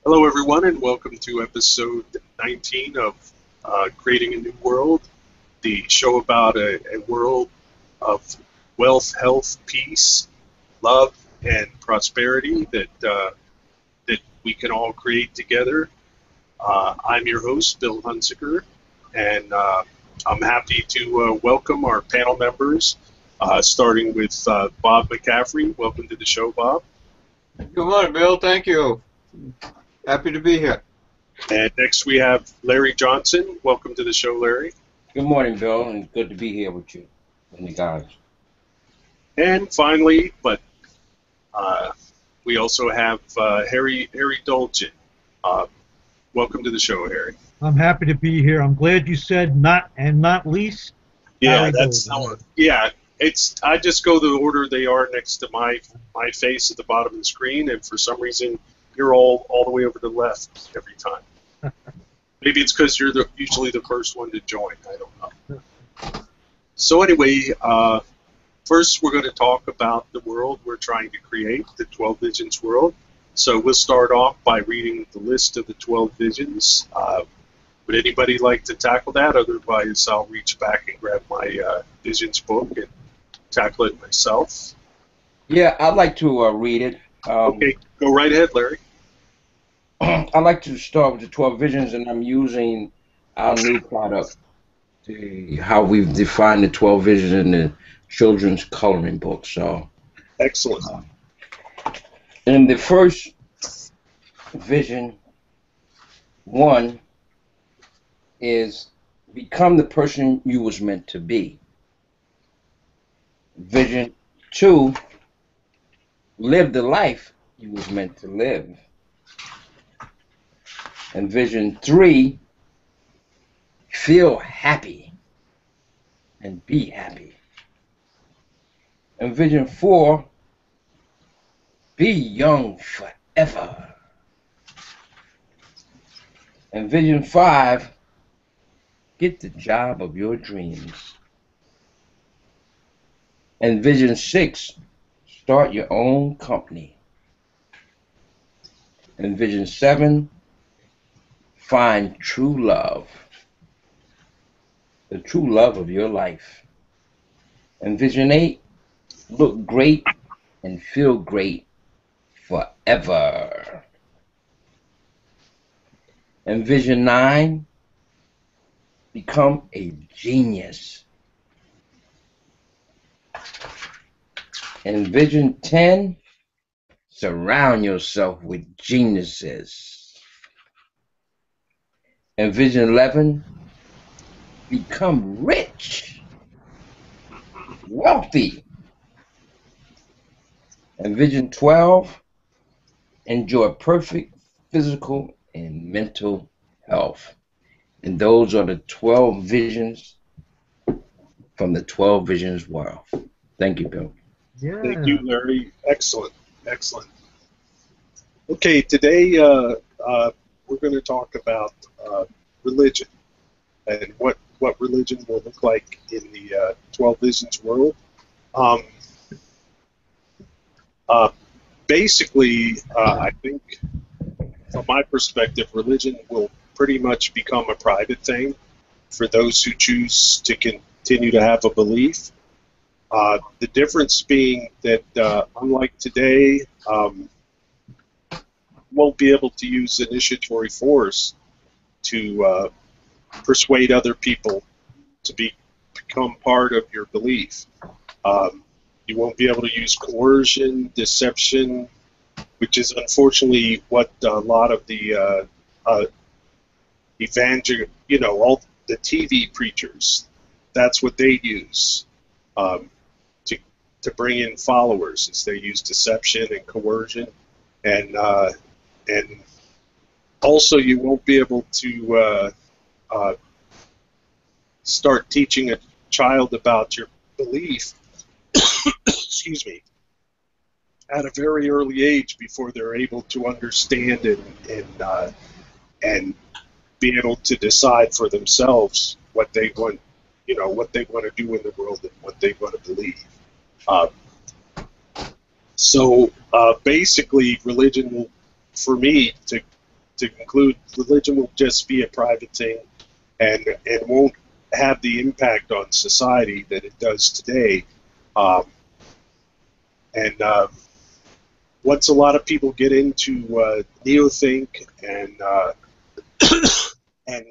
Hello, everyone, and welcome to episode 19 of Creating a New World, the show about a world of wealth, health, peace, love, and prosperity that we can all create together. I'm your host, Bill Hunziker, and I'm happy to welcome our panel members, starting with Bob McCaffrey. Welcome to the show, Bob. Good morning, Bill. Thank you. Happy to be here. And next we have Larry Johnson. Welcome to the show, Larry. Good morning, Bill, and good to be here with you and you guys. And finally, but we also have Harry Dolgen. Welcome to the show, Harry. I'm happy to be here. I'm glad you said not least. Yeah, Harry that's Dolgen. yeah. I just go the order they are next to my face at the bottom of the screen, and for some reason you're all the way over to the left every time. Maybe it's because you're usually the first one to join. I don't know. So anyway, first we're going to talk about the world we're trying to create, the 12 Visions world. So we'll start off by reading the list of the 12 visions. Would anybody like to tackle that? Otherwise, I'll reach back and grab my visions book and tackle it myself. Yeah, I'd like to read it. Okay, go right ahead, Larry. I'd like to start with the 12 visions, and I'm using our new product, how we've defined the 12 visions in the children's coloring book. So, Excellent. in the first vision, 1 is become the person you was meant to be. Vision 2, live the life you was meant to live. And vision 3, feel happy and be happy. And vision 4, be young forever. And vision 5, get the job of your dreams. And vision 6, start your own company. And vision 7, find true love, the true love of your life. And vision 8, look great and feel great forever. And vision 9, become a genius. And vision 10, surround yourself with geniuses. And vision 11, become rich, wealthy. And vision 12, enjoy perfect physical and mental health. And those are the 12 visions from the 12 Visions world. Thank you, Bill. Yeah. Thank you, Larry. Excellent. Excellent. Okay, today we're going to talk about religion and what religion will look like in the 12 Visions world. Basically, I think, from my perspective, religion will pretty much become a private thing for those who choose to continue to have a belief. The difference being that, unlike today, won't be able to use initiatory force to persuade other people to become part of your belief. You won't be able to use coercion, deception, which is unfortunately what a lot of the all the TV preachers, that's what they use to bring in followers. Is they use deception and coercion, and also you won't be able to start teaching a child about your belief excuse me, at a very early age before they're able to understand and be able to decide for themselves what they want, what they want to do in the world and what they want to believe. So basically, religion will, for me, to to conclude, religion will just be a private thing, and it won't have the impact on society that it does today. And once a lot of people get into neothink and and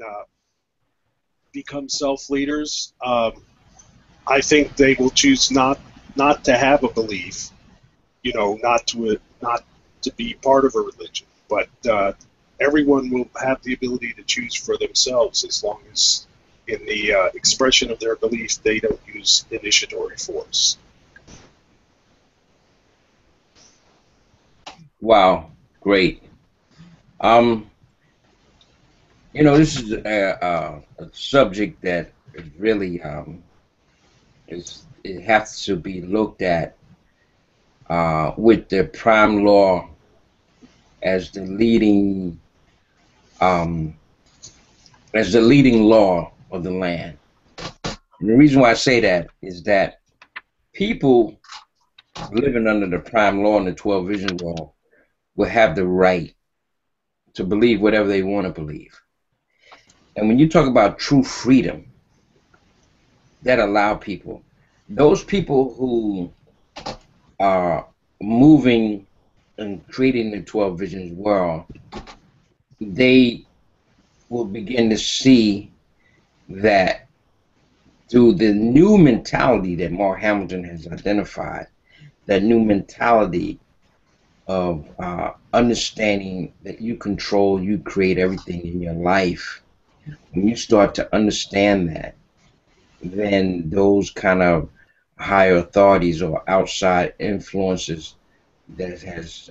become self-leaders, I think they will choose not to have a belief, not to be part of a religion. But everyone will have the ability to choose for themselves, as long as in the expression of their belief they don't use initiatory force. Wow, great. This is a subject that is really it has to be looked at with the prime law as the leading law of the land. And the reason why I say that is that people living under the prime law and the 12 vision law will have the right to believe whatever they want to believe. And when you talk about true freedom, that allow people, those people who are moving and creating the 12 visions world, they will begin to see that through the new mentality that Mark Hamilton has identified, that new mentality of understanding that you control, you create everything in your life. When you start to understand that, then those kind of higher authorities or outside influences that has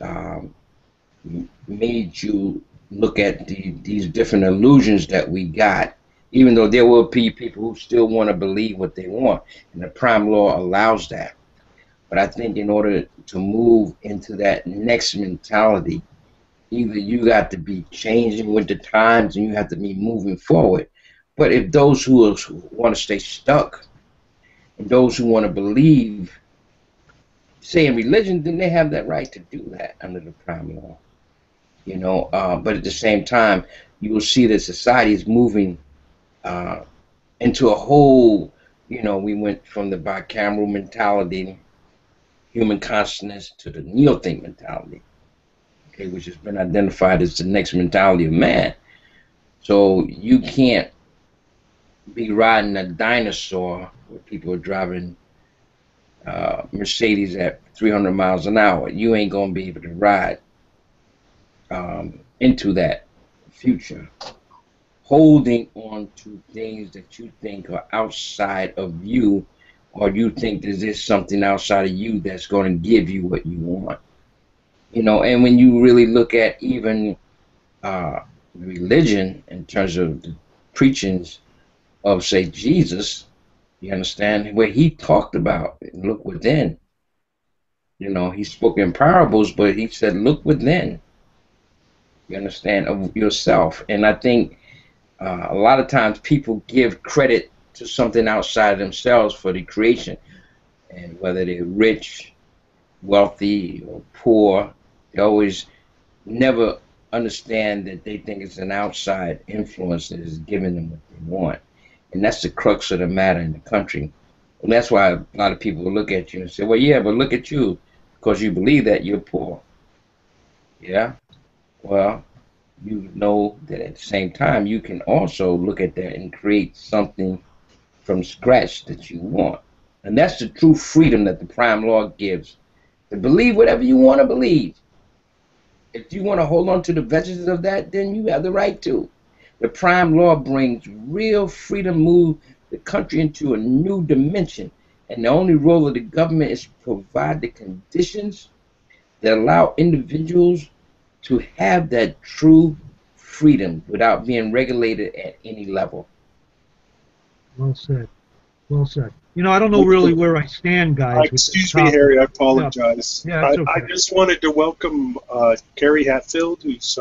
made you look at these different illusions that we got, even though there will be people who still want to believe what they want, and the prime law allows that. But I think in order to move into that next mentality, either you got to be changing with the times and you have to be moving forward. But if those who want to stay stuck and those who want to believe, say in religion, then they have that right to do that under the prime law. But at the same time, you will see that society is moving into a whole, we went from the bicameral mentality, human consciousness, to the neothink mentality, okay, which has been identified as the next mentality of man. So you can't be riding a dinosaur where people are driving Mercedes at 300 miles an hour. You ain't going to be able to ride into that future, holding on to things that you think are outside of you, or you think that there's something outside of you that's going to give you what you want. And when you really look at even religion in terms of the preachings of, say, Jesus, you understand, where he talked about, look within. He spoke in parables, but he said, look within. You understand, of yourself. And I think a lot of times people give credit to something outside of themselves for the creation. And whether they're rich, wealthy, or poor, they always never understand that they think it's an outside influence that is giving them what they want. And that's the crux of the matter in the country. And that's why a lot of people will look at you and say, well, yeah, but look at you. Because you believe that you're poor. Yeah? Well, you know that at the same time, you can also look at that and create something from scratch that you want. And that's the true freedom that the prime law gives. To believe whatever you want to believe. If you want to hold on to the vestiges of that, then you have the right to. The prime law brings real freedom, move the country into a new dimension. And the only role of the government is to provide the conditions that allow individuals to have that true freedom without being regulated at any level. Well said. Well said. I don't know really where I stand, guys. Excuse me, Harry, I apologize. Yeah, it's okay. I just wanted to welcome Carrie Hatfield, who's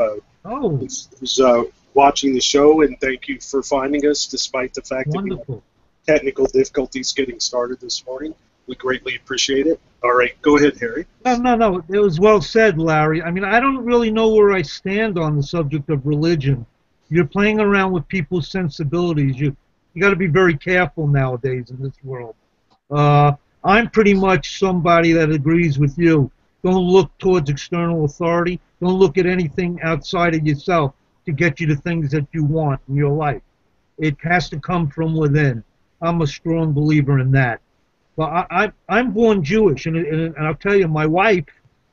watching the show, and thank you for finding us despite the fact that we had technical difficulties getting started this morning. We greatly appreciate it. All right, go ahead, Harry. No. It was well said, Larry. I mean, I don't really know where I stand on the subject of religion. You're playing around with people's sensibilities. You got to be very careful nowadays in this world. I'm pretty much somebody that agrees with you. Don't look towards external authority. Don't look at anything outside of yourself to get you the things that you want in your life. It has to come from within. I'm a strong believer in that. But I'm born Jewish, and I'll tell you, my wife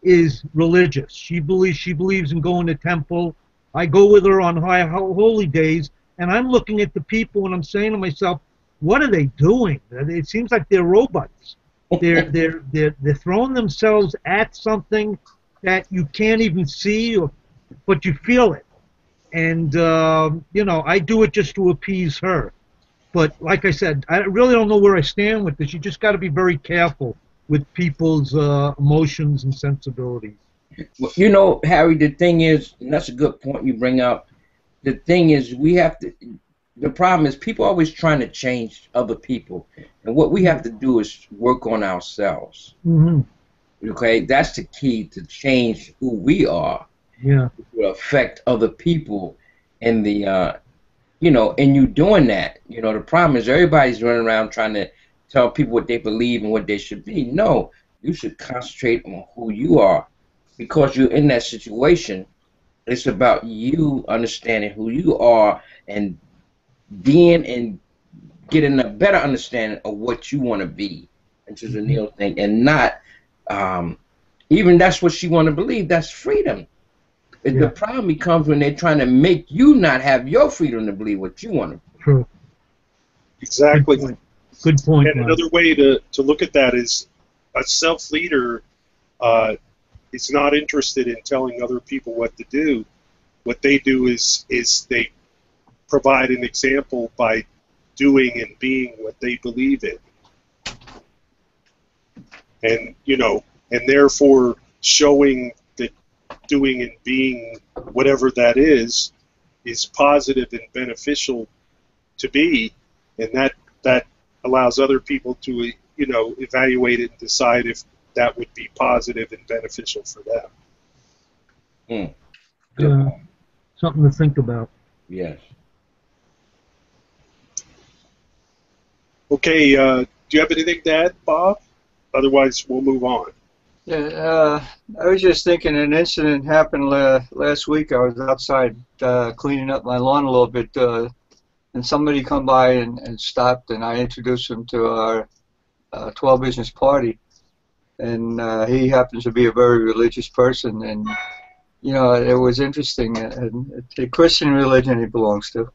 is religious. She believes in going to temple. I go with her on high holy days, and I'm looking at the people, and I'm saying to myself, what are they doing? It seems like they're robots. They're throwing themselves at something that you can't even see, but you feel it. And I do it just to appease her. But like I said, I really don't know where I stand with this. You just got to be very careful with people's emotions and sensibilities. Well, you know, Harry, the thing is, and that's a good point you bring up. The thing is, the problem is people are always trying to change other people. And what we have to do is work on ourselves. Mm-hmm. Okay? That's the key to change who we are. Yeah. To affect other people. And and you doing that. You know, the problem is everybody's running around trying to tell people what they believe and what they should be. No, you should concentrate on who you are. Because you're in that situation, it's about you understanding who you are and being and getting a better understanding of what you want to be, which is a Neil thing, and not even that's what you want to believe. That's freedom. Yeah. The problem becomes when they're trying to make you not have your freedom to believe what you want to. True. Exactly. Good point. And another way to look at that is a self-leader is not interested in telling other people what to do. What they do is they provide an example by doing and being what they believe in. And, and therefore showing that doing and being whatever that is positive and beneficial to be, and that allows other people to, evaluate it and decide if that would be positive and beneficial for them. Yeah. Something to think about. Yes. Okay, do you have anything to add, Bob? Otherwise, we'll move on. Yeah, I was just thinking an incident happened last week. I was outside cleaning up my lawn a little bit, and somebody come by and stopped, and I introduced him to our 12 business party. And he happens to be a very religious person, and it was interesting. And the Christian religion he belongs to,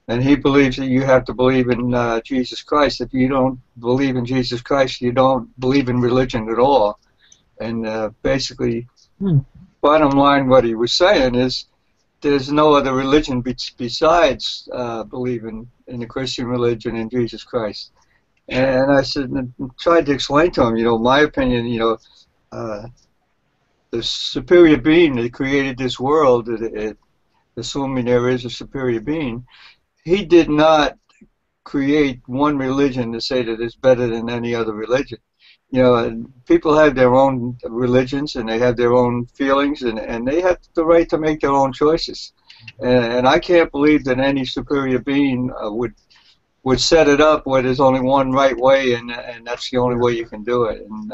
and he believes that you have to believe in Jesus Christ. If you don't believe in Jesus Christ, you don't believe in religion at all. And basically, bottom line, what he was saying is, there's no other religion besides believing in the Christian religion and Jesus Christ. And I said, tried to explain to him, my opinion, the superior being that created this world, assuming there is a superior being, he did not create one religion to say that it's better than any other religion. People have their own religions and they have their own feelings, and they have the right to make their own choices. And I can't believe that any superior being would set it up where there's only one right way, and that's the only way you can do it. And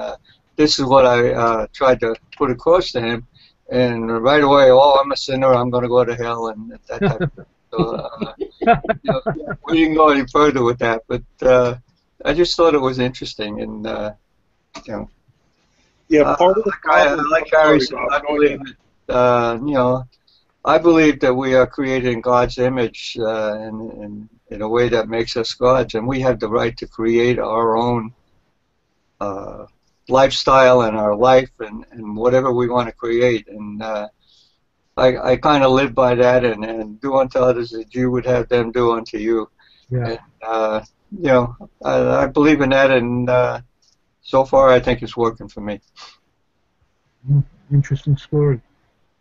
this is what I tried to put across to him. And right away, I'm a sinner, I'm going to go to hell, and that type of thing. So, we didn't go any further with that, but I just thought it was interesting. And, yeah, part of the problem, like Harry said, I believe that we are created in God's image in a way that makes us gods, and we have the right to create our own lifestyle and our life and whatever we want to create. And I kind of live by that, and do unto others as you would have them do unto you. Yeah. And, I believe in that, and so far I think it's working for me. Interesting story.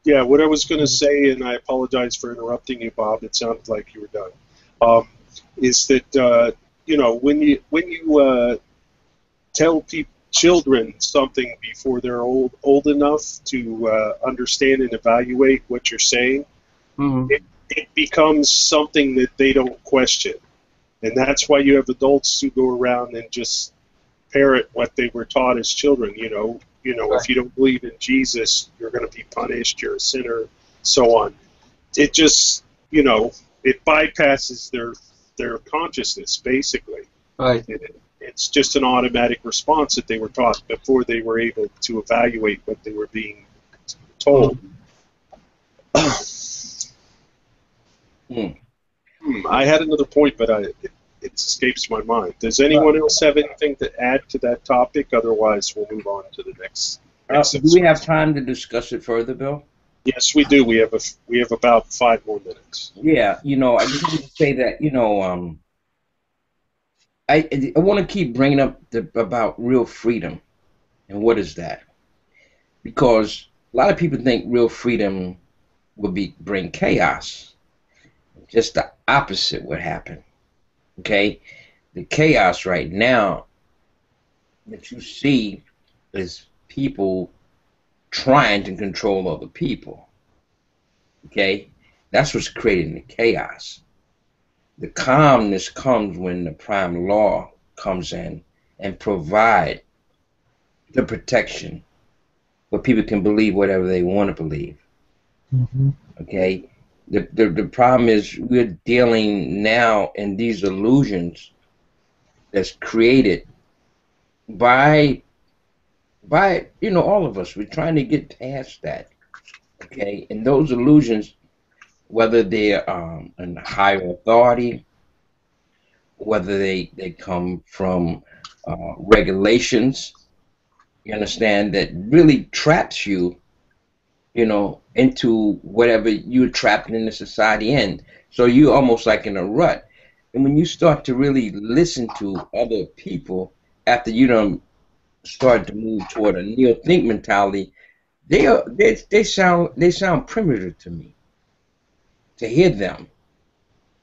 Yeah, what I was going to say, and I apologize for interrupting you, Bob. It sounded like you were done. Is that when you tell people, children something before they're old enough to understand and evaluate what you're saying, Mm-hmm. it becomes something that they don't question. And that's why you have adults who go around and just parrot what they were taught as children. If you don't believe in Jesus, you're going to be punished, you're a sinner, so on. It just, it bypasses their consciousness, basically. Right. It's just an automatic response that they were taught before they were able to evaluate what they were being told. I had another point, but it escapes my mind. Does anyone else have anything to add to that topic? Otherwise, we'll move on to the next. Do we have time to discuss it further, Bill? Yes, we do. We have about 5 more minutes. Yeah, I just want to say that, I want to keep bringing up about real freedom, and what is that? Because a lot of people think real freedom would bring chaos. Just the opposite would happen. Okay, the chaos right now that you see is people trying to control other people. Okay, that's what's creating the chaos. The calmness comes when the prime law comes in and provide the protection where people can believe whatever they want to believe. Mm-hmm. Okay, the problem is we're dealing now in these illusions that's created by all of us. We're trying to get past that. Okay, and those illusions, whether they're in higher authority, whether they come from regulations, you understand, that really traps you, into whatever you're trapped in the society in. So you're almost like in a rut. And when you start to really listen to other people after you done start to move toward a neo-think mentality, they sound primitive to me. To hear them,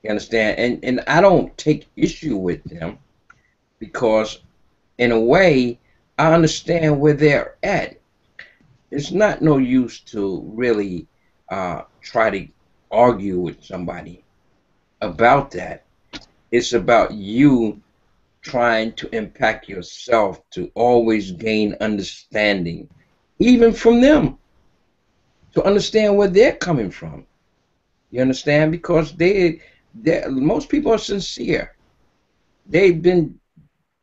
you understand, and I don't take issue with them, because in a way I understand where they're at. It's not no use to really try to argue with somebody about that. It's about you trying to impact yourself to always gain understanding, even from them, to understand where they're coming from. You understand? Because most people are sincere. They've been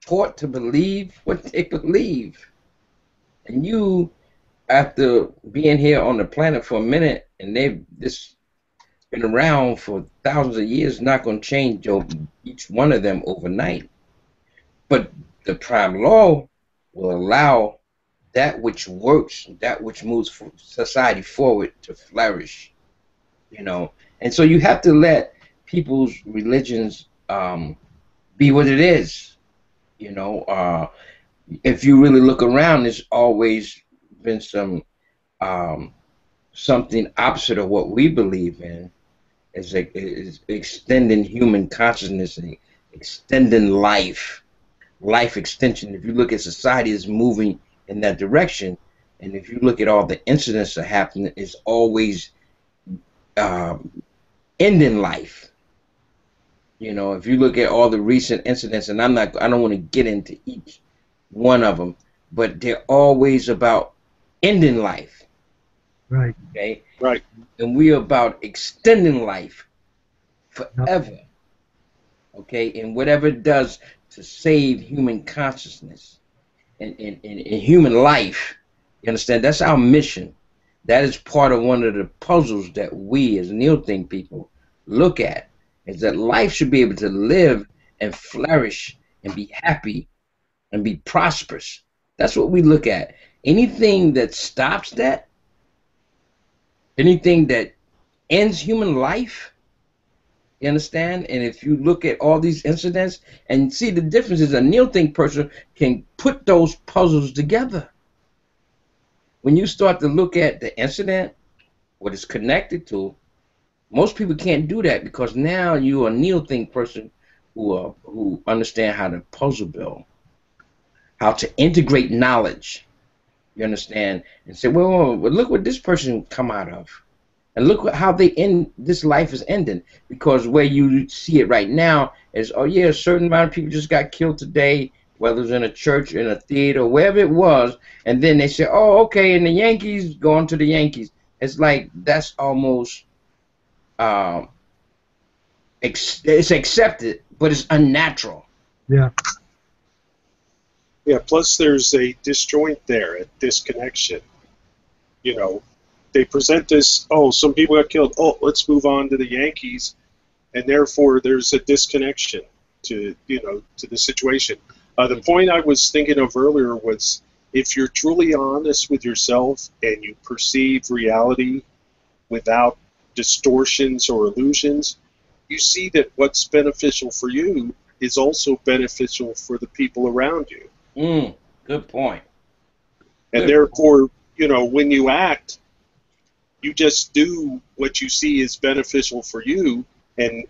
taught to believe what they believe. And you, after being here on the planet for a minute, and they've just been around for thousands of years, not going to change each one of them overnight. But the prime law will allow that which works, that which moves society forward, to flourish. And so you have to let people's religions be what it is. If you really look around, there's always been something opposite of what we believe in. Is extending human consciousness and extending life extension. If you look at society, is moving in that direction, and if you look at all the incidents that happen, it's always ending life. If you look at all the recent incidents, and I don't want to get into each one of them, but they're always about ending life. Right. Okay. Right. And we're about extending life forever. Okay. And whatever it does to save human consciousness and human life, you understand? That's our mission. That is part of one of the puzzles that we as neo-think people look at, is that life should be able to live and flourish and be happy and be prosperous. That's what we look at. Anything that stops that, anything that ends human life, you understand? And if you look at all these incidents and see the difference, is a neo-think person can put those puzzles together. When you start to look at the incident, what it's connected to, most people can't do that, because now you're a neo-think person who understand how to puzzle build. how to integrate knowledge. You understand? And say, well, look what this person come out of. And look how they end. This life is ending, because where you see it right now is, oh yeah, a certain amount of people just got killed today, whether it was in a church, in a theater, wherever it was, and then they say, oh, okay, and the Yankees going to the Yankees. It's like that's almost it's accepted, but it's unnatural. Yeah. Yeah. Plus, there's a disjoint there, a disconnection. You know, they present this, oh, some people got killed. Oh, let's move on to the Yankees, and therefore there's a disconnection to to the situation. The point I was thinking of earlier was, if you're truly honest with yourself and you perceive reality without distortions or illusions, you see that what's beneficial for you is also beneficial for the people around you. Good point. And therefore, when you act, you just do what you see is beneficial for you, and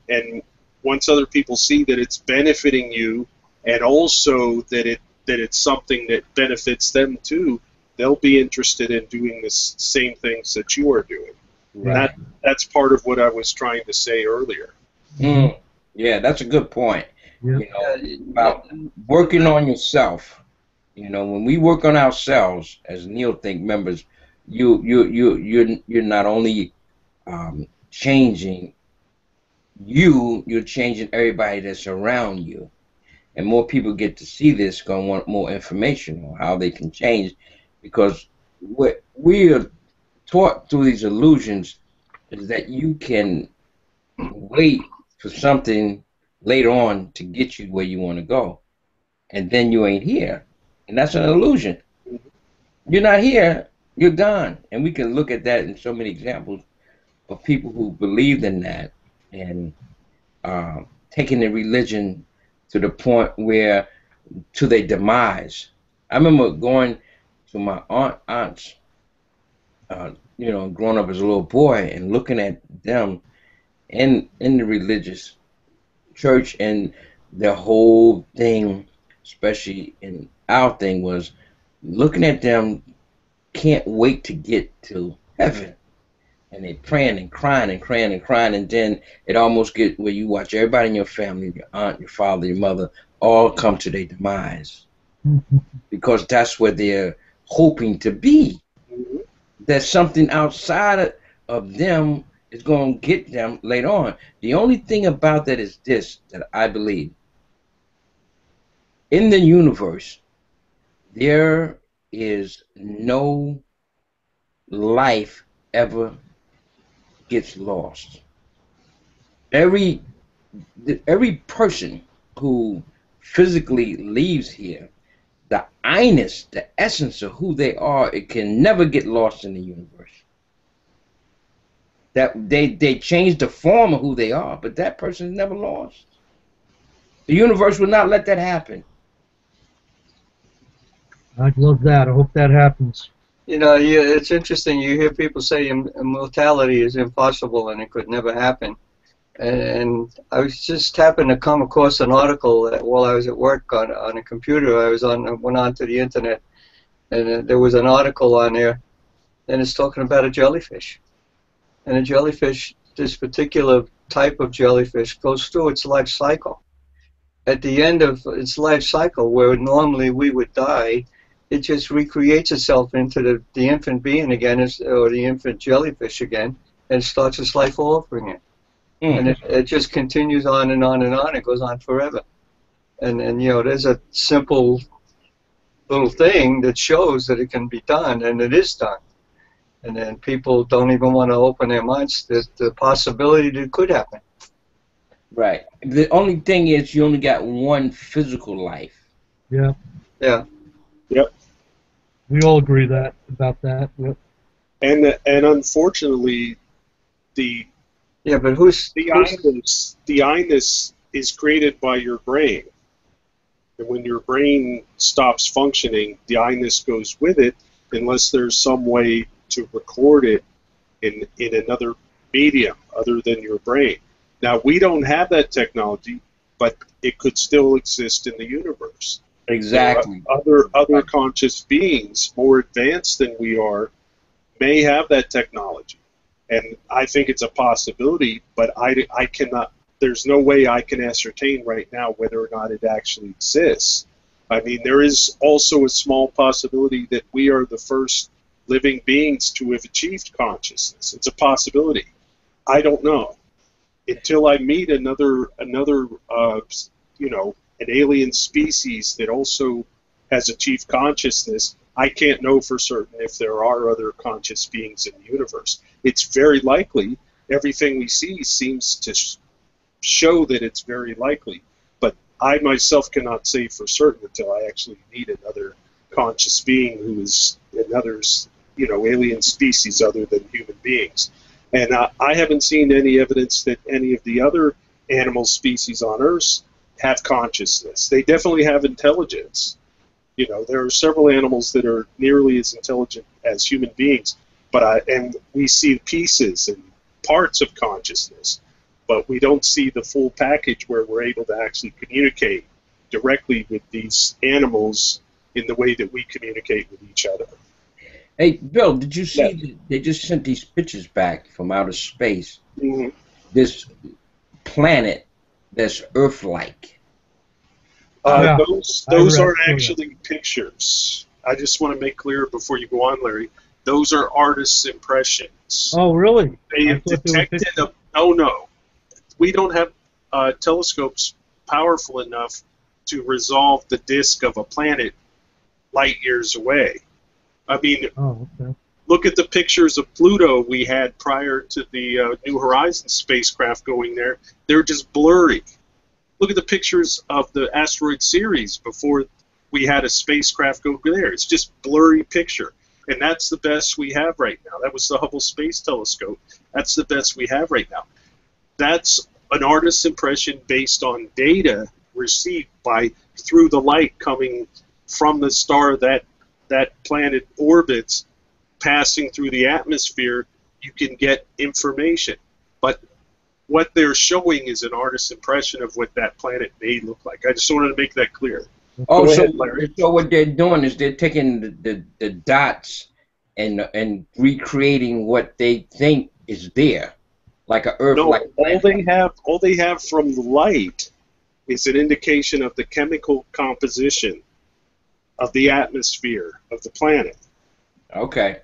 once other people see that it's benefiting you, and also that it's something that benefits them too, they'll be interested in doing the same things that you are doing. Right. That's part of what I was trying to say earlier. Yeah, that's a good point. Yeah. About working on yourself. When we work on ourselves as Neil Think members, you're not only changing you're changing everybody that's around you. And more people get to see this, going to want more information on how they can change, because what we are taught through these illusions is that you can wait for something later on to get you where you want to go, and then you ain't here, and that's an illusion. You're not here, you're gone. And we can look at that in so many examples of people who believed in that and taking the religion to the point where to their demise. I remember going to my aunt's, growing up as a little boy and looking at them in the religious church, and the whole thing, especially in our thing, was looking at them can't wait to get to heaven. And they praying and crying and crying and crying, and then it almost get where you watch everybody in your family, your aunt, your father, your mother, all come to their demise. Because that's where they're hoping to be. That something outside of them is going to get them later on. The only thing about that is this, that I believe. In the universe, there is no life ever gets lost. Every person who physically leaves here, the I-ness, the essence of who they are, it can never get lost in the universe. That they change the form of who they are, but that person is never lost. The universe will not let that happen. I'd love that. I hope that happens. It's interesting. You hear people say immortality is impossible and it could never happen. And I was just happened to come across an article that while I was at work on a computer. Went on to the internet, and there was an article on there, and it's talking about a jellyfish. And a jellyfish, this particular type of jellyfish, goes through its life cycle. At the end of its life cycle, where normally we would die, it just recreates itself into the infant being again, or the infant jellyfish again, and starts its life all over again. And it just continues on and on and on. It goes on forever. And there's a simple little thing that shows that it can be done, and it is done. And then people don't even want to open their minds to the possibility that it could happen. Right. The only thing is you only got one physical life. Yeah. Yeah. Yep. We all agree about that. Yep. And unfortunately, the I-ness is created by your brain. And when your brain stops functioning, the I-ness goes with it, unless there's some way to record it in another medium other than your brain. Now, we don't have that technology, but it could still exist in the universe. Exactly. Other conscious beings, more advanced than we are, may have that technology. And I think it's a possibility, but I cannot, there's no way I can ascertain right now whether or not it actually exists. I mean, there is also a small possibility that we are the first living beings to have achieved consciousness. It's a possibility. I don't know. Until I meet another an alien species that also has achieved consciousness, I can't know for certain if there are other conscious beings in the universe. It's very likely. Everything we see seems to show that it's very likely. But I myself cannot say for certain until I actually meet another conscious being who is another, alien species other than human beings. And I haven't seen any evidence that any of the other animal species on Earth have consciousness. They definitely have intelligence. There are several animals that are nearly as intelligent as human beings, and we see pieces and parts of consciousness, but we don't see the full package where we're able to actually communicate directly with these animals in the way that we communicate with each other. Hey, Bill, did you see that they just sent these pictures back from outer space? Mm-hmm. This planet that's Earth-like. Those aren't actually pictures. I just want to make clear before you go on, Larry. Those are artists' impressions. Oh, really? They have detected no. We don't have telescopes powerful enough to resolve the disk of a planet light years away. I mean, look at the pictures of Pluto we had prior to the New Horizons spacecraft going there. They're just blurry. Look at the pictures of the asteroid Ceres before we had a spacecraft go there. It's just blurry picture. And that's the best we have right now. That was the Hubble Space Telescope. That's the best we have right now. That's an artist's impression based on data received through the light coming from the star that planet orbits, passing through the atmosphere. You can get information. But what they're showing is an artist's impression of what that planet may look like. I just wanted to make that clear. Oh, so what they're doing is they're taking the dots and recreating what they think is there, like a Earth-like planet. All they have from the light is an indication of the chemical composition of the atmosphere of the planet. Okay.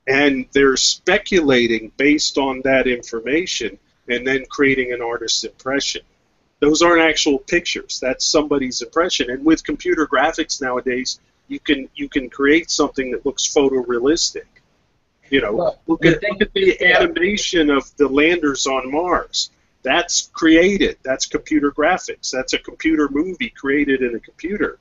And they're speculating based on that information and then creating an artist's impression. Those aren't actual pictures. That's somebody's impression. And with computer graphics nowadays, you can create something that looks photorealistic. Look at the animation of the landers on Mars. That's created. That's computer graphics. That's a computer movie created in a computer.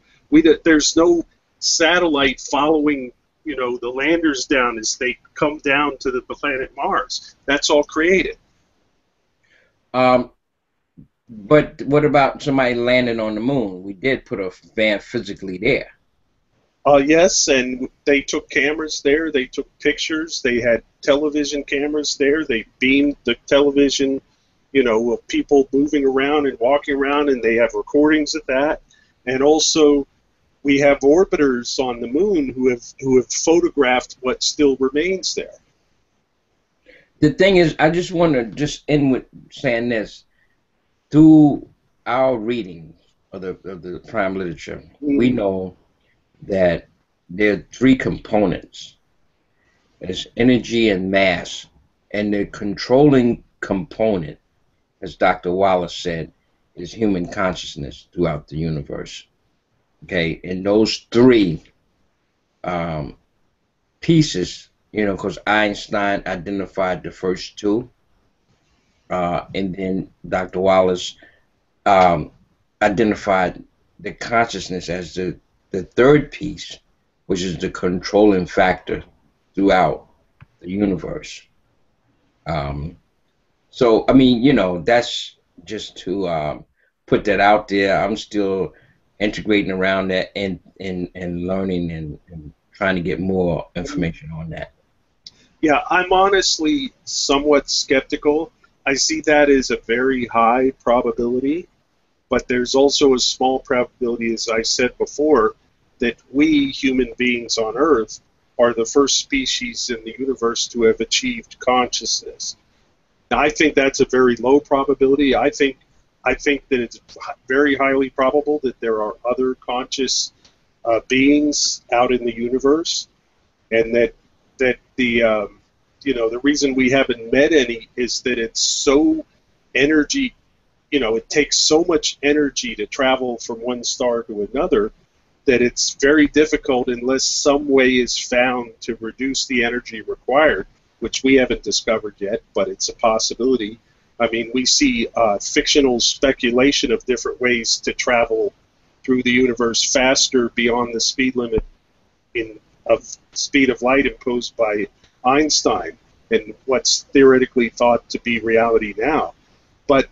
There's no satellite following, the landers down as they come down to the planet Mars. That's all created. But what about somebody landing on the moon? We did put a van physically there. Yes, and they took cameras there. They took pictures. They had television cameras there. They beamed the television, of people moving around and walking around, and they have recordings of that. And also, we have orbiters on the moon who have photographed what still remains there. The thing is, I just want to end with saying this. Through our reading of the prime literature, we know that there are three components. There's energy and mass, and the controlling component, as Dr. Wallace said, is human consciousness throughout the universe. Okay, and those three pieces, because Einstein identified the first two, and then Dr. Wallace identified the consciousness as the third piece, which is the controlling factor throughout the universe. So, I mean, that's just to put that out there. I'm still integrating around that and learning and trying to get more information on that. Yeah, I'm honestly somewhat skeptical. I see that as a very high probability, but there's also a small probability, as I said before, that we human beings on Earth are the first species in the universe to have achieved consciousness. Now, I think that's a very low probability. I think that it's very highly probable that there are other conscious beings out in the universe, and that the the reason we haven't met any is that it's so energy. It takes so much energy to travel from one star to another that it's very difficult unless some way is found to reduce the energy required, which we haven't discovered yet, but it's a possibility. I mean, we see fictional speculation of different ways to travel through the universe faster beyond the speed limit of speed of light imposed by Einstein and what's theoretically thought to be reality now. But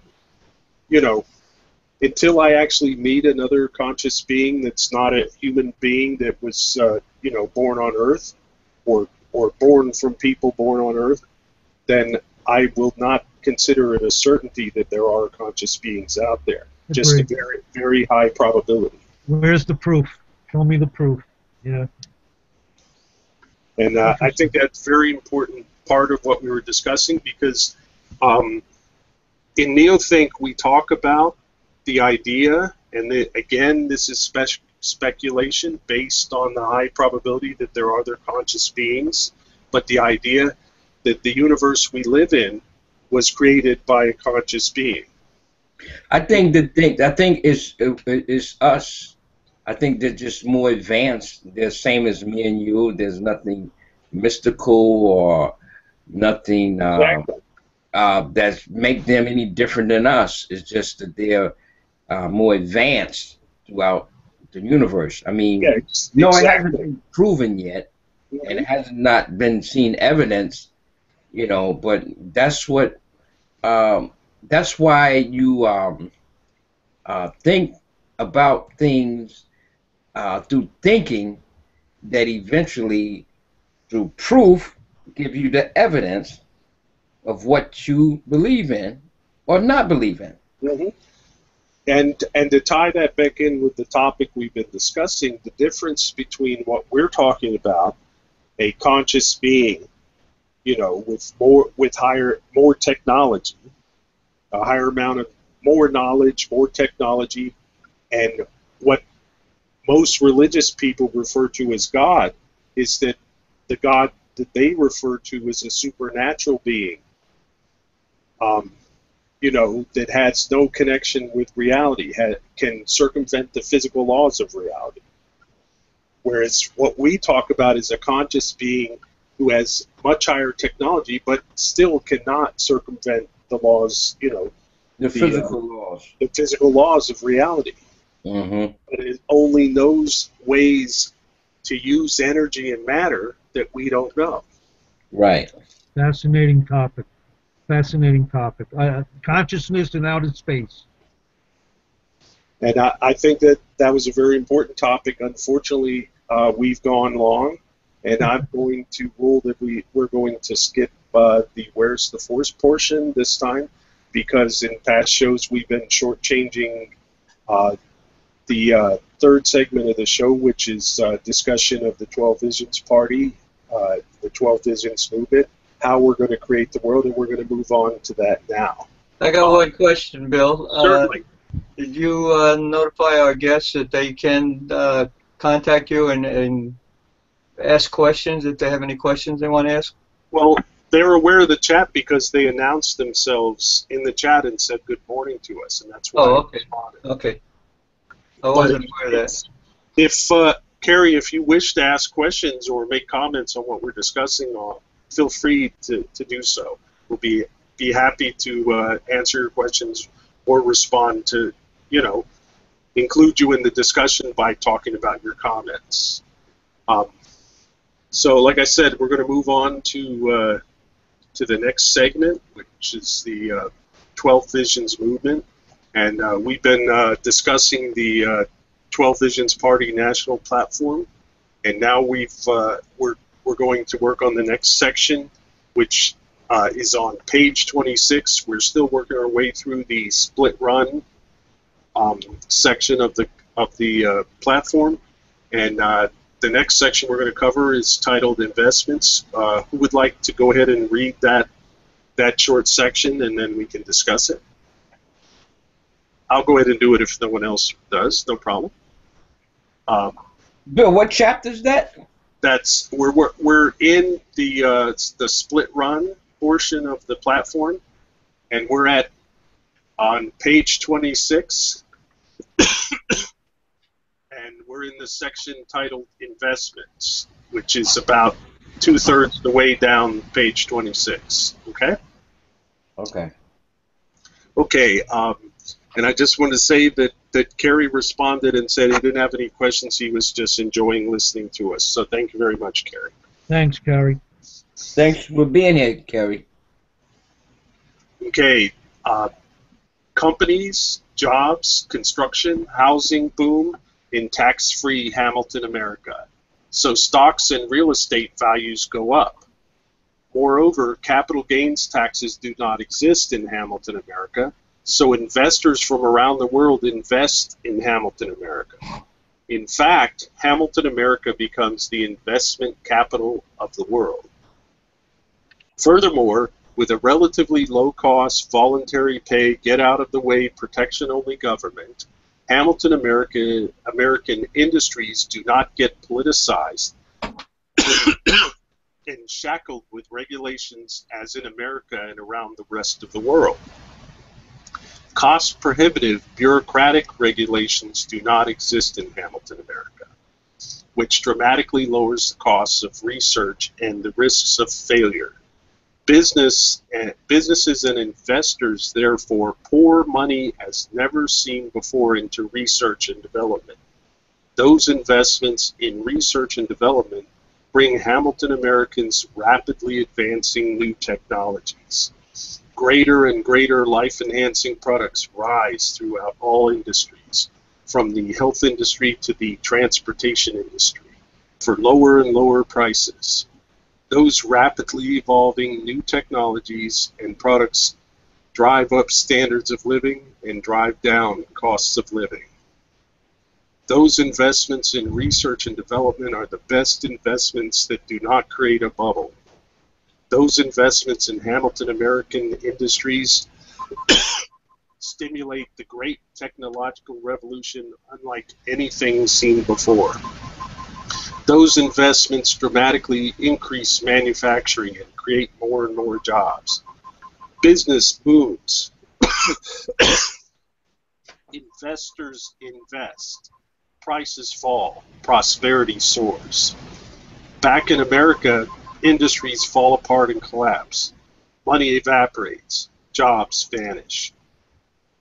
until I actually meet another conscious being that's not a human being that was, born on Earth or born from people born on Earth, then I will not consider it a certainty that there are conscious beings out there. Just a very, very high probability. Where's the proof? Show me the proof. Yeah. And I think that's a very important part of what we were discussing because in NeoThink we talk about the idea, and again, this is speculation based on the high probability that there are other conscious beings, but the idea that the universe we live in was created by a conscious being. I think it's us. I think they're just more advanced. They're the same as me and you. There's nothing mystical or nothing that make them any different than us. It's just that they're more advanced throughout the universe. I mean, it hasn't been proven yet, and it has not been seen evidence, but that's what. That's why you think about things through thinking that eventually, through proof, give you the evidence of what you believe in or not believe in. Mm-hmm. And to tie that back in with the topic we've been discussing, the difference between what we're talking about, a conscious being, with more technology, a higher amount of more knowledge, more technology, and what most religious people refer to as God, is that the God that they refer to is a supernatural being, that has no connection with reality, can circumvent the physical laws of reality. Whereas what we talk about is a conscious being who has much higher technology, but still cannot circumvent the laws, the physical laws of reality. Mm-hmm. But it only knows ways to use energy and matter that we don't know. Right. Fascinating topic. Consciousness in outer space. And I think that was a very important topic. Unfortunately, we've gone long, and I'm going to rule that we're going to skip the Where's the Force portion this time, because in past shows we've been shortchanging the third segment of the show, which is discussion of the 12 Visions Party, the 12 Visions movement, how we're going to create the world, and we're going to move on to that now. I got one question, Bill. Certainly. Did you notify our guests that they can contact you and ask questions if they have any questions they want to ask? Well, they're aware of the chat because they announced themselves in the chat and said good morning to us, and that's why I responded. Okay. I wasn't aware of that. If Carrie, if you wish to ask questions or make comments on what we're discussing, feel free to do so. We'll be happy to answer your questions or respond to, include you in the discussion by talking about your comments. So, like I said, we're going to move on to the next segment, which is the 12 Visions movement, and we've been discussing the 12 Visions Party national platform, and now we're going to work on the next section, which is on page 26. We're still working our way through the split run section of the platform, and the next section we're going to cover is titled Investments. Who would like to go ahead and read that short section, and then we can discuss it? I'll go ahead and do it if no one else does. No problem. Bill, what chapter is that? That's we're in the split run portion of the platform, and we're on page 26, and we're in the section titled Investments, which is about 2/3 the way down page 26. Okay. Okay. Okay. And I just want to say that Kerry responded and said he didn't have any questions. He was just enjoying listening to us. So thank you very much, Kerry. Thanks, Kerry. Thanks for being here, Kerry. Okay. Companies, jobs, construction, housing boom in tax-free Hamilton, America. So stocks and real estate values go up. Moreover, capital gains taxes do not exist in Hamilton, America. So investors from around the world invest in Hamilton, America. In fact, Hamilton, America becomes the investment capital of the world. Furthermore, with a relatively low-cost, voluntary pay, get-out-of-the-way, protection-only government, Hamilton, American industries do not get politicized and shackled with regulations as in America and around the rest of the world. Cost-prohibitive bureaucratic regulations do not exist in Hamilton, America, which dramatically lowers the costs of research and the risks of failure. Businesses and investors, therefore, pour money as never seen before into research and development. Those investments in research and development bring Hamilton Americans rapidly advancing new technologies. Greater and greater life-enhancing products rise throughout all industries, from the health industry to the transportation industry, for lower and lower prices. Those rapidly evolving new technologies and products drive up standards of living and drive down costs of living. Those investments in research and development are the best investments that do not create a bubble. Those investments in Hamilton American industries stimulate the great technological revolution unlike anything seen before. Those investments dramatically increase manufacturing and create more and more jobs. Business booms. Investors invest. Prices fall. Prosperity soars. Back in America, industries fall apart and collapse. Money evaporates. Jobs vanish.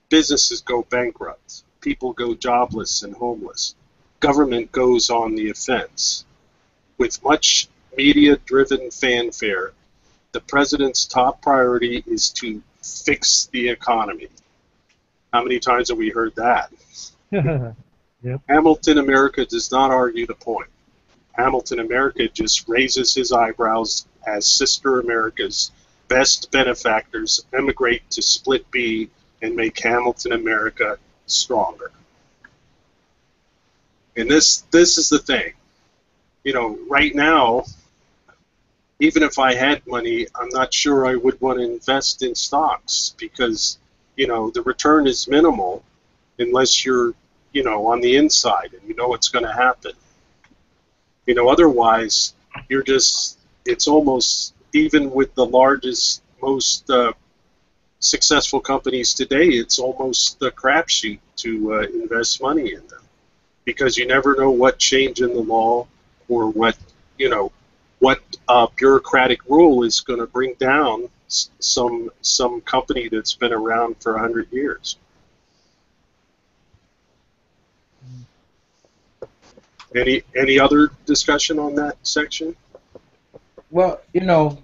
Businesses go bankrupt. People go jobless and homeless. Government goes on the offense. With much media-driven fanfare, the president's top priority is to fix the economy. How many times have we heard that? Yep. Hamilton America does not argue the point. Hamilton America just raises his eyebrows as Sister America's best benefactors emigrate to Split B and make Hamilton America stronger. And this is the thing. You know, right now, even if I had money, I'm not sure I would want to invest in stocks because, you know, the return is minimal unless you're, you know, on the inside and you know what's going to happen. You know, otherwise, you're just, it's almost, even with the largest, most successful companies today, it's almost a crapshoot to invest money in them because you never know what change in the law or what, you know, what bureaucratic rule is going to bring down some company that's been around for 100 years. Any other discussion on that section? Well, you know,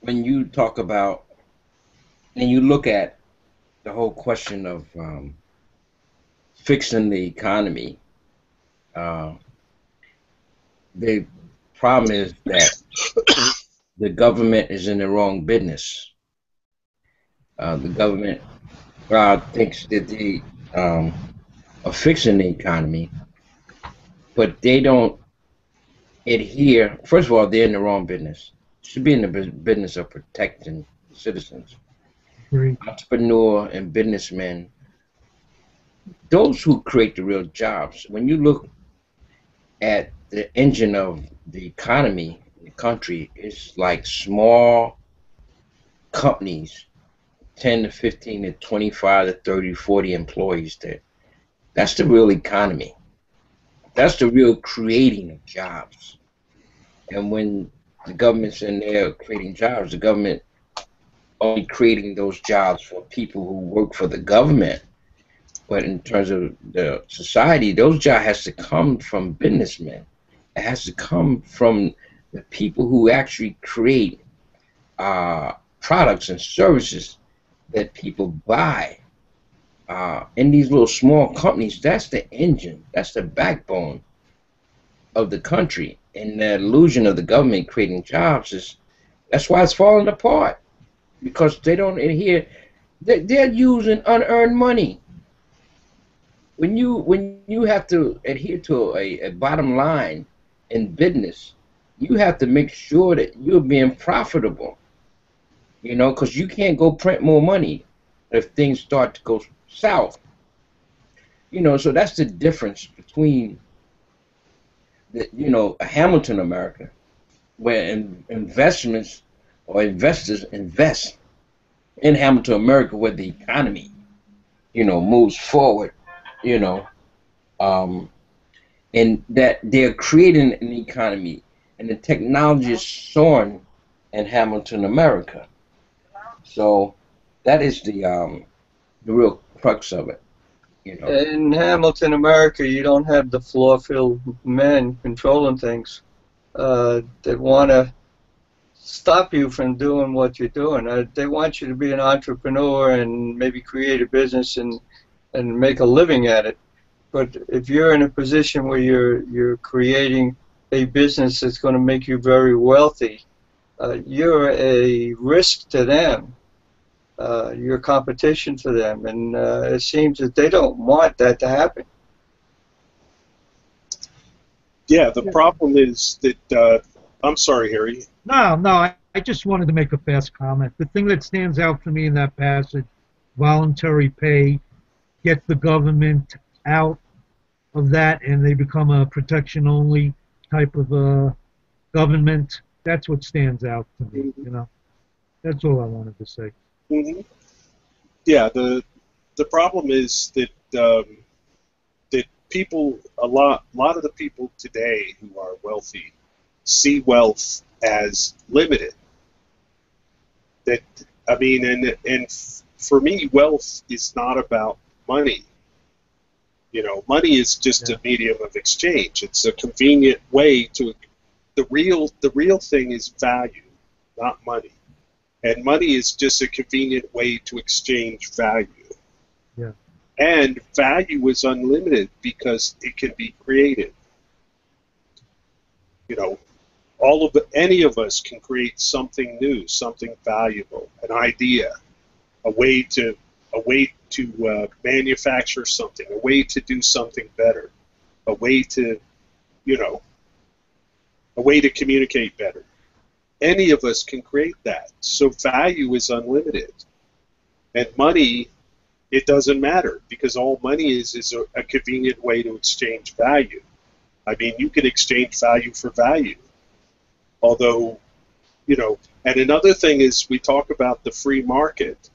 when you talk about and you look at the whole question of fixing the economy, the problem is that the government is in the wrong business. The government thinks that um, of fixing the economy, but they don't adhere. First of all, they're in the wrong business. Should be in the business of protecting citizens. Agree. Entrepreneur and businessmen, those who create the real jobs. When you look at the engine of the economy in the country, it's like small companies, 10 to 15 to 25 to 30, 40 employees there. That's the real economy. That's the real creating of jobs. And when the government's in there creating jobs, the government only creating those jobs for people who work for the government. But in terms of the society, those jobs has to come from businessmen. It has to come from the people who actually create products and services that people buy. In these little small companies, that's the engine, that's the backbone of the country. And the illusion of the government creating jobs that's why it's falling apart, because they don't adhere. They're using unearned money. When you have to adhere to a bottom line in business, you have to make sure that you're being profitable. Because you can't go print more money if things start to go south. So that's the difference between Hamilton America, where investments or investors invest in Hamilton America, where the economy, moves forward, and that they're creating an economy, and the technology is soaring in Hamilton America. So that is the real crux of it. In Hamilton, America, you don't have the floor-filled men controlling things that want to stop you from doing what you're doing. They want you to be an entrepreneur and maybe create a business and make a living at it. But if you're in a position where you're creating a business that's going to make you very wealthy, you're a risk to them. You're competition for them, and it seems that they don't want that to happen. Yeah, the problem is that I'm sorry, Harry. No, I just wanted to make a fast comment. The thing that stands out for me in that passage, voluntary pay, get the government out of that, and they become a protection-only type of government. That's what stands out to me. That's all I wanted to say. Mm-hmm. Yeah, the problem is that that people, a lot of the people today who are wealthy see wealth as limited. And for me, wealth is not about money. Money is just a medium of exchange. It's a convenient way to. The real thing is value, not money. And money is just a convenient way to exchange value. Yeah. And value is unlimited because it can be created. Any of us can create something new, something valuable, an idea, a way to manufacture something, a way to do something better, a way to communicate better. Any of us can create that. So value is unlimited. And money, it doesn't matter, because all money is a convenient way to exchange value. You can exchange value for value. Although, and another thing is we talk about the free market,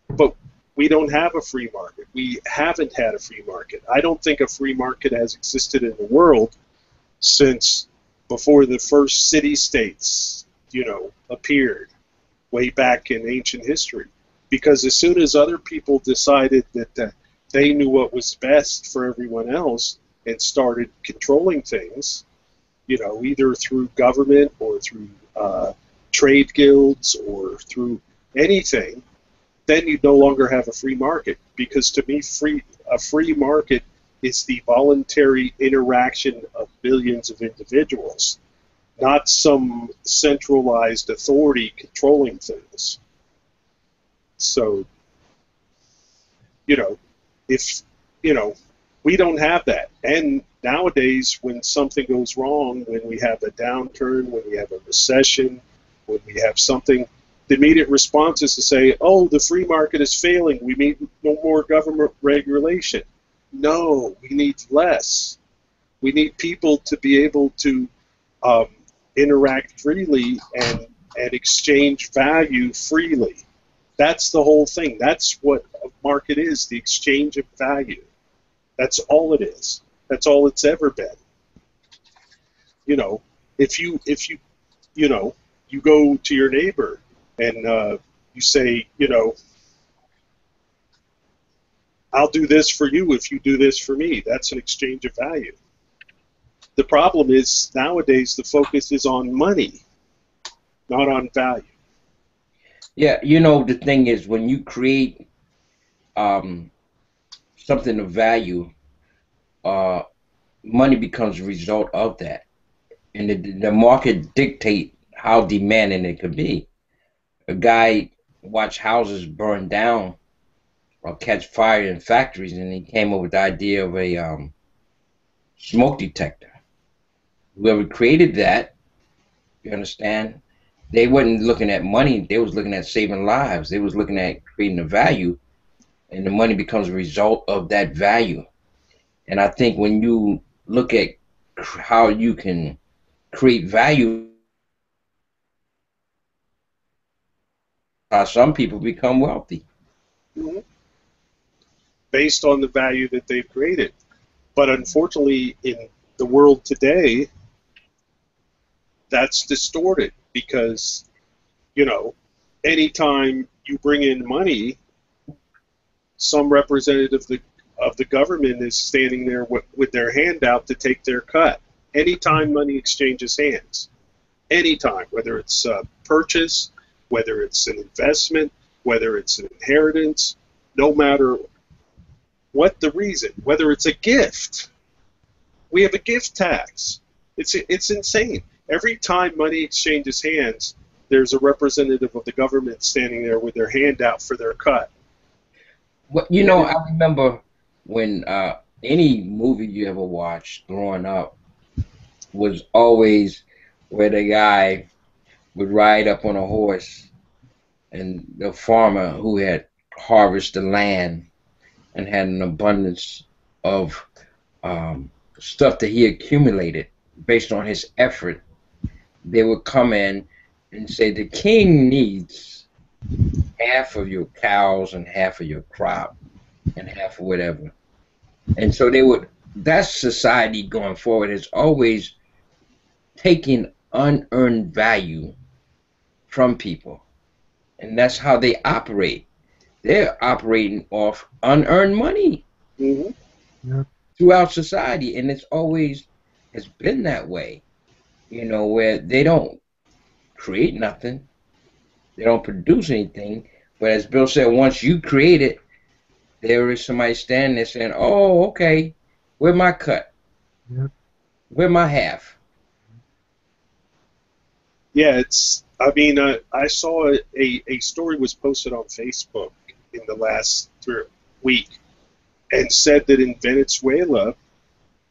but we don't have a free market. We haven't had a free market. I don't think a free market has existed in the world since before the first city-states appeared way back in ancient history. Because as soon as other people decided that they knew what was best for everyone else and started controlling things, either through government or through trade guilds or through anything, then you no longer have a free market. Because to me, a free market is the voluntary interaction of billions of individuals, not some centralized authority controlling things. So, if, you know, we don't have that. And nowadays, when something goes wrong, when we have a downturn, when we have a recession, when we have something, the immediate response is to say, oh, the free market is failing. We need no more government regulation. No, we need less. We need people to be able to interact freely and exchange value freely. That's the whole thing. That's what a market is, the exchange of value. That's all it is. That's all it's ever been. You know, if you you know, you go to your neighbor and you say, you know, I'll do this for you if you do this for me. That's an exchange of value. The problem is nowadays the focus is on money, not on value. Yeah, you know, the thing is, when you create something of value, money becomes a result of that. And the market dictate how demanding it could be. A guy watched houses burn down or catch fire in factories, and he came up with the idea of a smoke detector. Whoever created that, you understand, they weren't looking at money, they was looking at saving lives. They was looking at creating a value, and the money becomes a result of that value. And I think when you look at how you can create value, some people become wealthy. Mm-hmm. Based on the value that they've created. But unfortunately, in the world today, that's distorted because, you know, anytime you bring in money, some representative of the government is standing there with their hand out to take their cut. Anytime money exchanges hands, anytime, whether it's a purchase, whether it's an investment, whether it's an inheritance, no matter what the reason, whether it's a gift, we have a gift tax. It's insane. Every time money exchanges hands, there's a representative of the government standing there with their hand out for their cut. Well, you know, I remember when any movie you ever watched growing up was always where the guy would ride up on a horse and the farmer who had harvested the land and had an abundance of stuff that he accumulated based on his effort, they would come in and say the king needs half of your cows and half of your crop and half of whatever. And so they would, that's society going forward, is always taking unearned value from people. And that's how they operate. They're operating off unearned money. Mm-hmm. Yeah. Throughout society, and it's always has been that way, you know, where they don't create nothing, they don't produce anything, but as Bill said, once you create it, there is somebody standing there saying, oh, okay, where my cut? Yeah. Where my half? Yeah, it's, I mean, I saw a story was posted on Facebook in the last week and said that in Venezuela,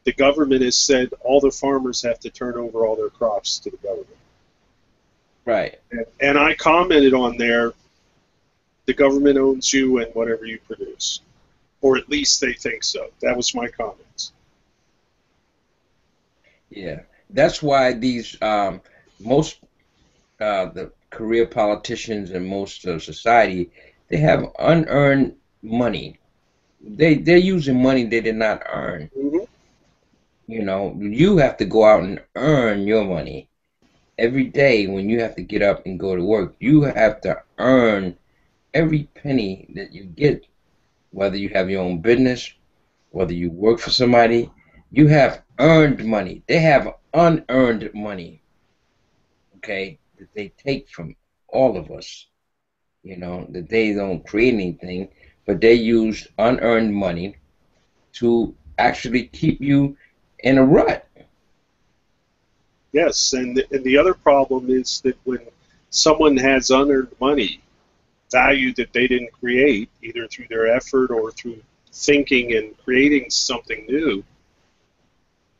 the government has said all the farmers have to turn over all their crops to the government. Right. And I commented on there, the government owns you and whatever you produce. Or at least they think so. That was my comments. Yeah. That's why these, most, the career politicians and most of society, they have unearned money. They're using money they did not earn. Mm-hmm. You know, you have to go out and earn your money. Every day when you have to get up and go to work, you have to earn every penny that you get, whether you have your own business, whether you work for somebody, you have earned money. They have unearned money, okay, that they take from all of us, you know, that they don't create anything, but they use unearned money to actually keep you in a rut. Yes, and the other problem is that when someone has unearned money, value that they didn't create, either through their effort or through thinking and creating something new,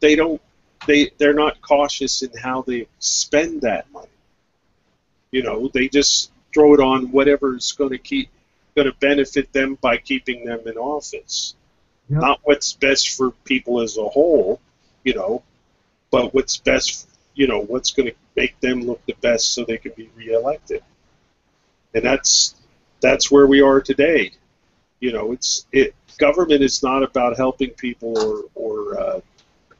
they're not cautious in how they spend that money. You know, they just throw it on whatever's going to benefit them by keeping them in office. Yep. Not what's best for people as a whole, you know, but what's best, you know, what's going to make them look the best so they can be reelected. And that's where we are today. You know, government is not about helping people or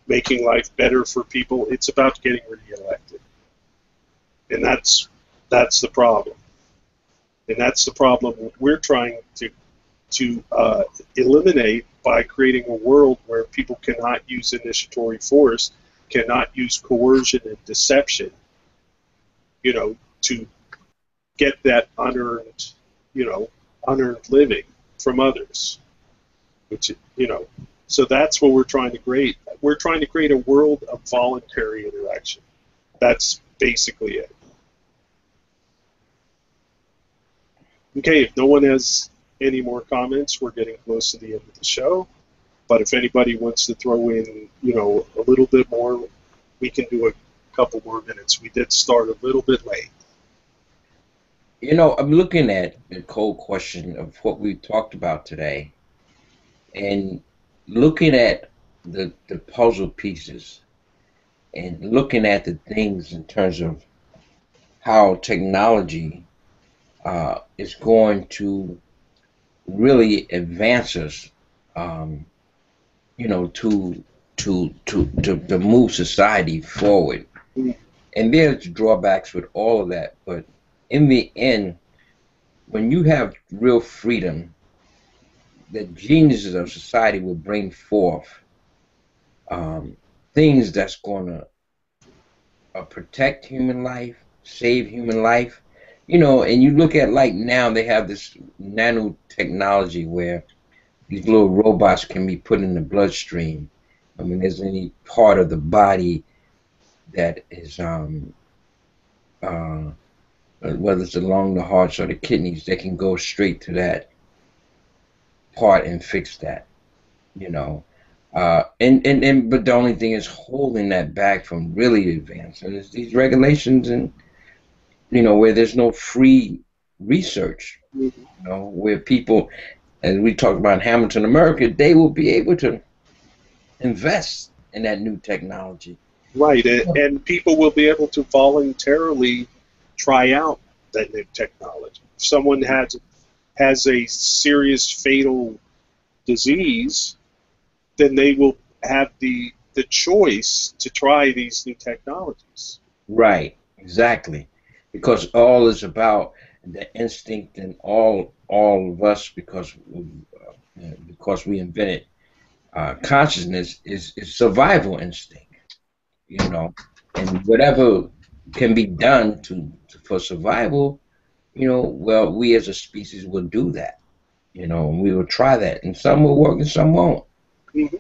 making life better for people. It's about getting reelected. And that's the problem. And that's the problem we're trying to eliminate by creating a world where people cannot use initiatory force, cannot use coercion and deception, you know, to get that unearned living from others. Which, you know, so that's what we're trying to create. We're trying to create a world of voluntary interaction. That's basically it. Okay, if no one has any more comments, we're getting close to the end of the show. But if anybody wants to throw in, you know, a little bit more, we can do a couple more minutes. We did start a little bit late. You know, I'm looking at the cold question of what we talked about today, and looking at the puzzle pieces, and looking at the things in terms of how technology is going to really advance us, you know, to move society forward. And there's drawbacks with all of that, but in the end, when you have real freedom, the geniuses of society will bring forth things that's going to protect human life, save human life. You know, and you look at, like, now they have this nanotechnology where these little robots can be put in the bloodstream. I mean, there's any part of the body that is, whether it's along the hearts or the kidneys, they can go straight to that part and fix that, you know. But the only thing is holding that back from really advancing is these regulations, and, you know, where there's no free research, you know, where people, as we talked about in Hamilton, America, they will be able to invest in that new technology. Right, and people will be able to voluntarily try out that new technology. If someone has a serious fatal disease, then they will have the choice to try these new technologies. Right, exactly. Because all is about the instinct in all of us, because we invented consciousness is survival instinct, you know, and whatever can be done for survival, you know, well, we as a species will do that, you know, and we will try that, and some will work and some won't. Mm-hmm.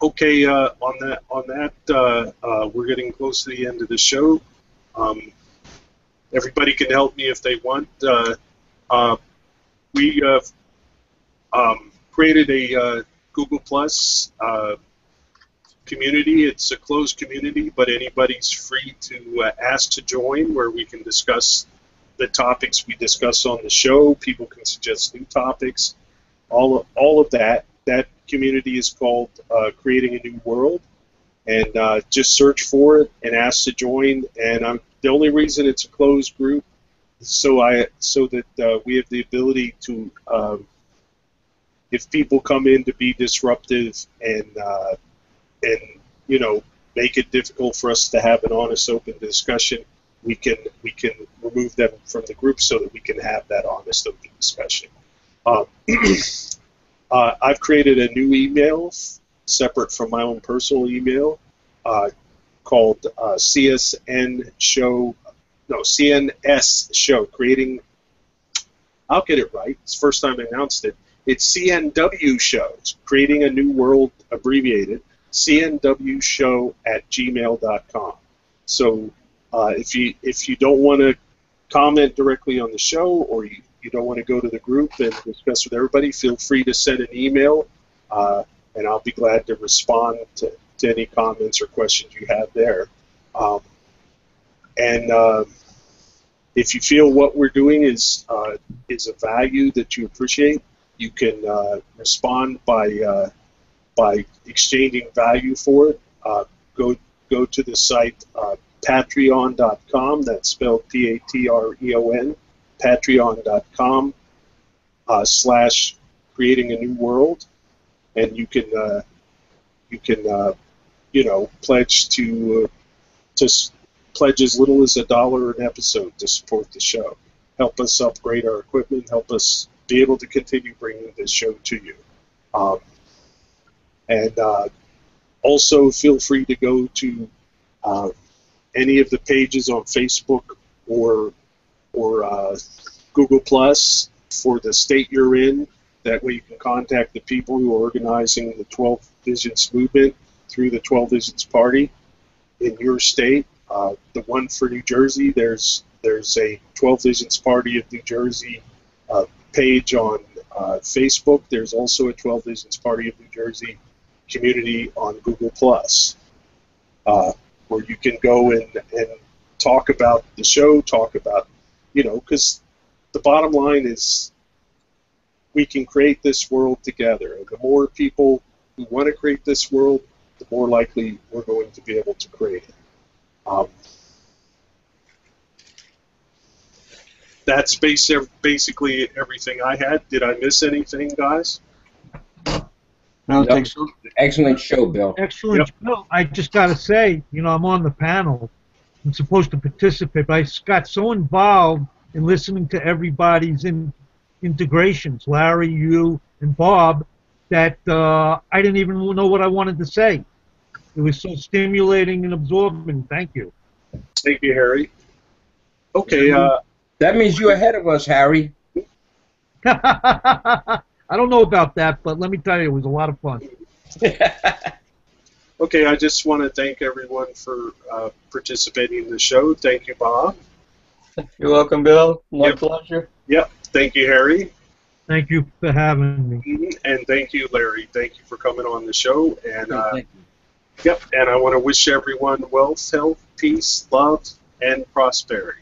Okay, on that, we're getting close to the end of the show. Everybody can help me if they want. We have created a Google Plus community. It's a closed community, but anybody's free to ask to join, where we can discuss the topics we discuss on the show. People can suggest new topics. All of that. That community is called Creating a New World, and just search for it and ask to join. And the only reason it's a closed group is so that we have the ability to, if people come in to be disruptive and you know, make it difficult for us to have an honest, open discussion, we can remove them from the group so that we can have that honest, open discussion. I've created a new email separate from my own personal email called CNS Show, creating, I'll get it right, it's the first time I announced it, it's CNW Show, Creating a New World, abbreviated, cnwshow@gmail.com. So if you don't want to comment directly on the show, or you you don't want to go to the group and discuss with everybody, feel free to send an email, and I'll be glad to respond to any comments or questions you have there. If you feel what we're doing is a value that you appreciate, you can respond by exchanging value for it. Go to the site patreon.com. That's spelled Patreon. Patreon.com / creating a new world, and you can pledge to pledge as little as $1 an episode to support the show. Help us upgrade our equipment. Help us be able to continue bringing this show to you. Also, feel free to go to any of the pages on Facebook or Google Plus for the state you're in. That way you can contact the people who are organizing the 12 Visions movement through the 12 Visions Party in your state. The one for New Jersey, there's a 12 Visions Party of New Jersey page on Facebook. There's also a 12 Visions Party of New Jersey community on Google Plus, where you can go and talk about the show, talk about, because the bottom line is we can create this world together. And the more people who want to create this world, the more likely we're going to be able to create it. That's basically everything I had. Did I miss anything, guys? No, I think so. Excellent show, Bill. Excellent show. I just got to say, I'm on the panel. I'm supposed to participate, but I got so involved in listening to everybody's integrations, Larry, you, and Bob, that I didn't even know what I wanted to say. It was so stimulating and absorbing. Thank you. Thank you, Harry. Okay. That means you're ahead of us, Harry. I don't know about that, but let me tell you, it was a lot of fun. Okay, I just want to thank everyone for participating in the show. Thank you, Bob. You're welcome, Bill. My pleasure. Yep. Thank you, Harry. Thank you for having me. And thank you, Larry. Thank you for coming on the show. And Thank you. Yep. And I want to wish everyone wealth, health, peace, love, and prosperity.